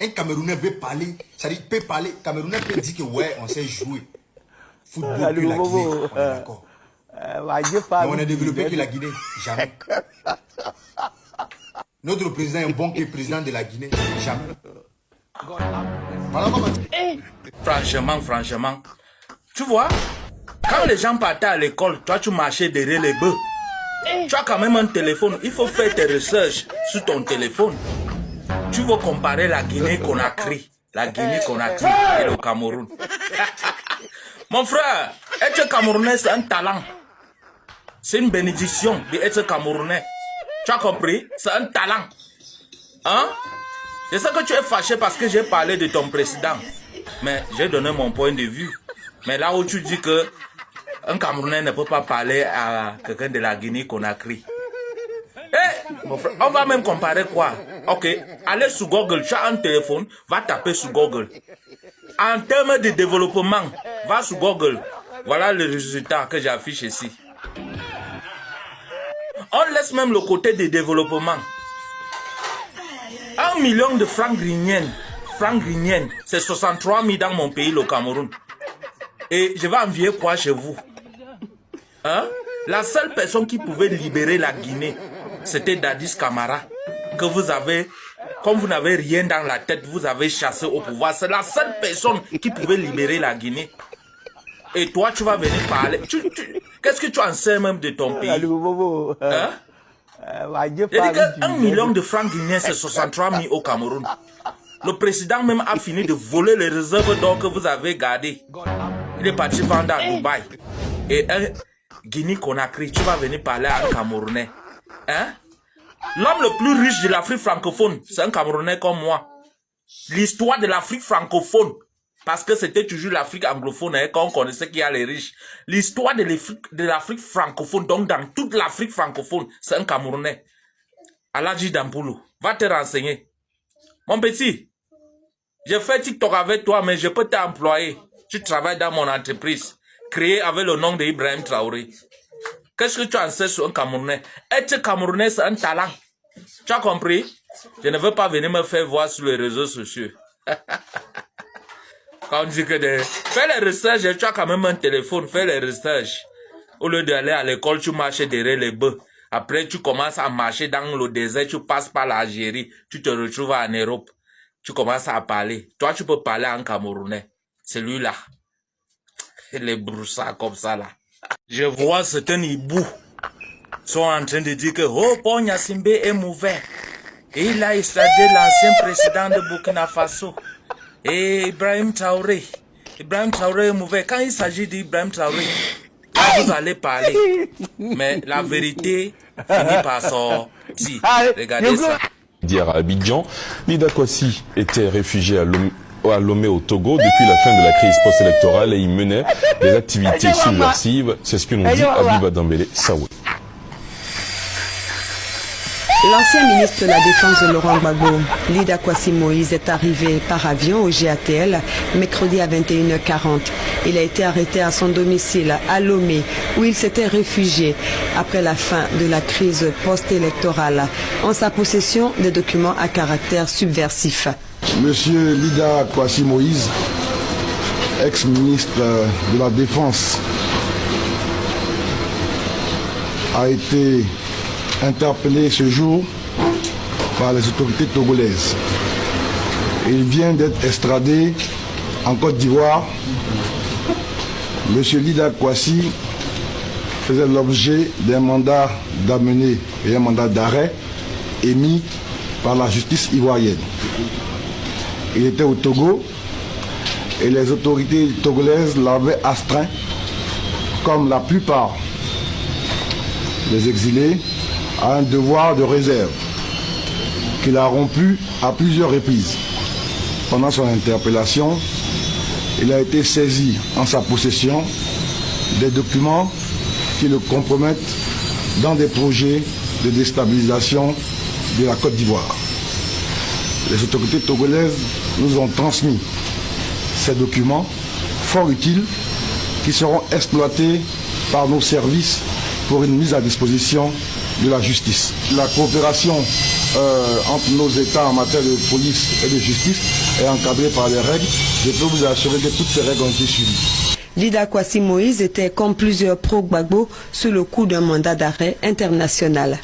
Un Camerounais veut parler, c'est-à-dire peut parler, Camerounais peut dire que ouais, on sait jouer. Football que la Guinée, on est d'accord. Mais on a développé que la Guinée, jamais. Notre président est bon que le président de la Guinée, jamais. Franchement, tu vois, quand les gens partaient à l'école, toi tu marchais derrière les bœufs. Tu as quand même un téléphone, il faut faire tes recherches sur ton téléphone. Tu veux comparer la Guinée-Conakry, et le Cameroun. Mon frère, être Camerounais, c'est un talent. C'est une bénédiction d'être Camerounais. Tu as compris? C'est un talent. Hein? Je sais que tu es fâché parce que j'ai parlé de ton président. Mais j'ai donné mon point de vue. Mais là où tu dis que un Camerounais ne peut pas parler à quelqu'un de la Guinée-Conakry. Mon frère, on va même comparer quoi? Ok, allez sur Google, tu as un téléphone, va taper sur Google. En termes de développement, va sur Google. Voilà le résultat que j'affiche ici. On laisse même le côté de développement. 1 million de francs guinéens, c'est 63 000 dans mon pays, le Cameroun. Et je vais envier quoi chez vous? Hein? La seule personne qui pouvait libérer la Guinée, c'était Dadis Camara, que vous avez, comme vous n'avez rien dans la tête, vous avez chassé au pouvoir. C'est la seule personne qui pouvait libérer la Guinée. Et toi, tu vas venir parler. Qu'est-ce que tu en sais même de ton pays? Hein? J'ai dit que 1 million de francs guinéens, c'est 63 000 au Cameroun. Le président même a fini de voler les réserves d'or que vous avez gardées. Il est parti vendre à Dubaï. Et un Guinée-Conakry, tu vas venir parler à un Camerounais. Hein? L'homme le plus riche de l'Afrique francophone, c'est un Camerounais comme moi. L'histoire de l'Afrique francophone, parce que c'était toujours l'Afrique anglophone, hein, quand on connaissait qu'il y a les riches. L'histoire de l'Afrique francophone, donc dans toute l'Afrique francophone, c'est un Camerounais. Aladji Dampoulou, va te renseigner. Mon petit, j'ai fait TikTok avec toi, mais je peux t'employer. Tu travailles dans mon entreprise, créée avec le nom d'Ibrahim Traoré. Qu'est-ce que tu en sais sur un Camerounais? Être Camerounais, c'est un talent. Tu as compris? Je ne veux pas venir me faire voir sur les réseaux sociaux. Quand on dit que fais les recherches, tu as quand même un téléphone, fais les recherches. Au lieu d'aller à l'école, tu marches derrière les bœufs. Après, tu commences à marcher dans le désert, tu passes par l'Algérie, tu te retrouves en Europe. Tu commences à parler. Toi, tu peux parler en Camerounais. Celui-là. Les broussards comme ça, là. Je vois certains hiboux sont en train de dire que oh, Paul Gnassingbé est mauvais. Et il a extradé l'ancien président de Burkina Faso. Et Ibrahim Traoré. Ibrahim Traoré est mauvais. Quand il s'agit d'Ibrahim Traoré, là, vous allez parler. Mais la vérité finit par sortir. Regardez ça. Hier à Abidjan, Lida Kwasi était réfugié à Lomé au Togo depuis la fin de la crise post-électorale et il menait des activités subversives. C'est ce que nous dit Abiba Dambélé Saoud. L'ancien ministre de la Défense de Laurent Gbagbo, Lida Kwasi Moïse, est arrivé par avion au GATL mercredi à 21h40. Il a été arrêté à son domicile à Lomé, où il s'était réfugié après la fin de la crise post-électorale, en sa possession des documents à caractère subversif. Monsieur Lida Kwasi Moïse, ex-ministre de la Défense, a été interpellé ce jour par les autorités togolaises. Il vient d'être extradé en Côte d'Ivoire. Monsieur Lida Kwasi faisait l'objet d'un mandat d'amener et un mandat d'arrêt émis par la justice ivoirienne. Il était au Togo et les autorités togolaises l'avaient astreint, comme la plupart des exilés, à un devoir de réserve qu'il a rompu à plusieurs reprises. Pendant son interpellation, il a été saisi en sa possession des documents qui le compromettent dans des projets de déstabilisation de la Côte d'Ivoire. Les autorités togolaises nous ont transmis ces documents fort utiles qui seront exploités par nos services pour une mise à disposition de la justice. La coopération entre nos États en matière de police et de justice est encadré par les règles. Je peux vous assurer que toutes ces règles ont été suivies. Lida Kwasi Moïse était, comme plusieurs pro-Gbagbo, sous le coup d'un mandat d'arrêt international.